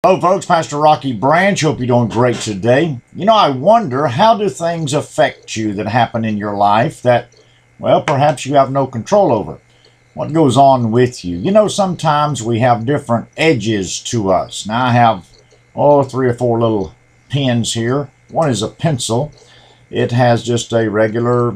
Hello folks, Pastor Rocky Branch. Hope you're doing great today. I wonder, how do things affect you that happen in your life that, well, perhaps you have no control over? What goes on with you? Sometimes we have different edges to us. Now I have, 3 or 4 little pens here. One is a pencil. It has just a regular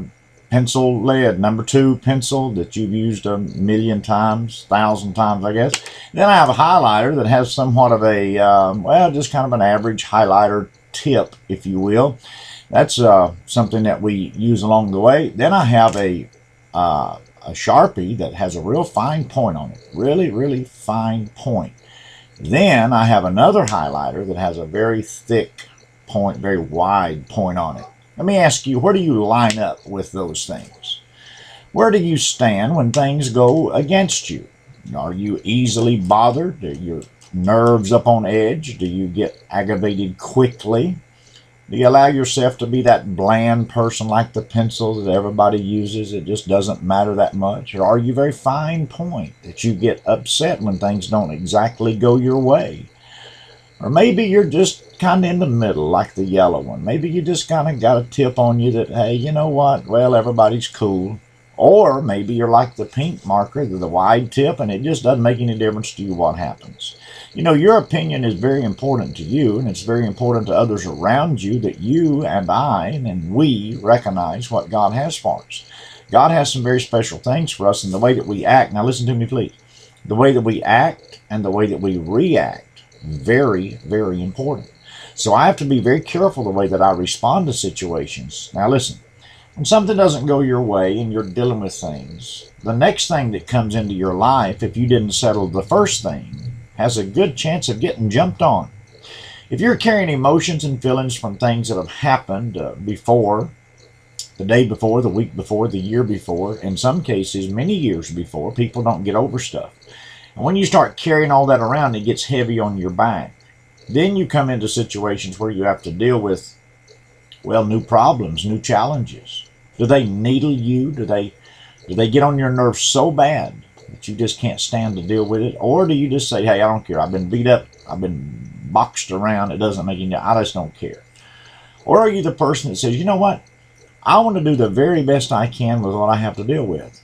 pencil lead, number 2 pencil that you've used a million times, 1,000 times, I guess. Then I have a highlighter that has somewhat of a, just kind of an average highlighter tip, if you will. That's something that we use along the way. Then I have a Sharpie that has a real fine point on it, really, really fine point. Then I have another highlighter that has a very thick point, very wide point on it. Let me ask you, where do you line up with those things? Where do you stand when things go against you? Are you easily bothered? Are your nerves up on edge? Do you get aggravated quickly? Do you allow yourself to be that bland person like the pencil that everybody uses? It just doesn't matter that much. Or are you very fine point that you get upset when things don't exactly go your way? Or maybe you're just kind of in the middle, like the yellow one. Maybe you just kind of got a tip on you that, hey, you know what? Well, everybody's cool. Or maybe you're like the pink marker, the wide tip, and it just doesn't make any difference to you what happens. Your opinion is very important to you, and it's very important to others around you that you and I and we recognize what God has for us. God has some very special things for us in the way that we act. Now listen to me, please. The way that we act and the way that we react, very, very important. So I have to be very careful the way that I respond to situations. Now listen, when something doesn't go your way and you're dealing with things, the next thing that comes into your life, if you didn't settle the first thing, has a good chance of getting jumped on. If you're carrying emotions and feelings from things that have happened before, the day before, the week before, the year before, in some cases many years before, people don't get over stuff. And when you start carrying all that around, it gets heavy on your back. Then you come into situations where you have to deal with, new problems, new challenges. Do they needle you? Do they get on your nerves so bad that you just can't stand to deal with it? Or do you just say, hey, I don't care. I've been beat up. I've been boxed around. It doesn't make any, I just don't care. Or are you the person that says, you know what? I want to do the very best I can with what I have to deal with.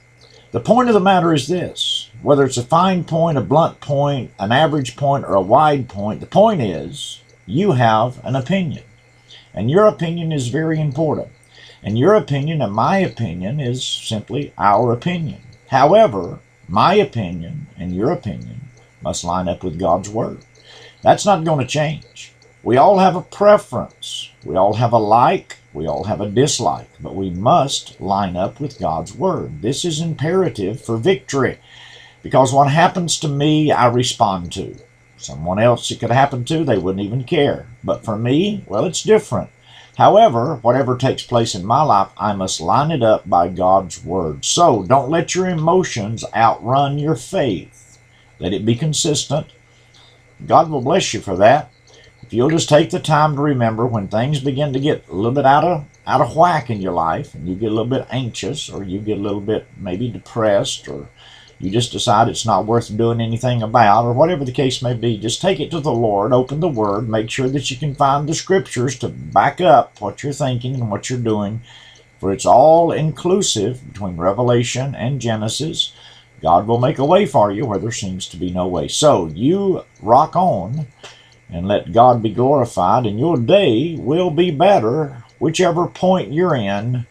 The point of the matter is this: whether it's a fine point, a blunt point, an average point, or a wide point, the point is you have an opinion. And your opinion is very important. And your opinion and my opinion is simply our opinion. However, my opinion and your opinion must line up with God's Word. That's not going to change. We all have a preference. We all have a like. We all have a dislike, but we must line up with God's Word. This is imperative for victory, because what happens to me, I respond to. Someone else it could happen to, they wouldn't even care. But for me, well, it's different. However, whatever takes place in my life, I must line it up by God's Word. So don't let your emotions outrun your faith. Let it be consistent. God will bless you for that. If you'll just take the time to remember when things begin to get a little bit out of whack in your life, and you get a little bit anxious, or you get a little bit maybe depressed, or you just decide it's not worth doing anything about, or whatever the case may be, just take it to the Lord, open the Word, make sure that you can find the Scriptures to back up what you're thinking and what you're doing, for it's all inclusive between Revelation and Genesis. God will make a way for you where there seems to be no way. So you rock on and let God be glorified, and your day will be better. Whichever point you're in,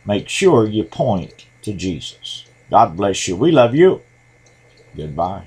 make sure you point to Jesus. God bless you. We love you. Goodbye.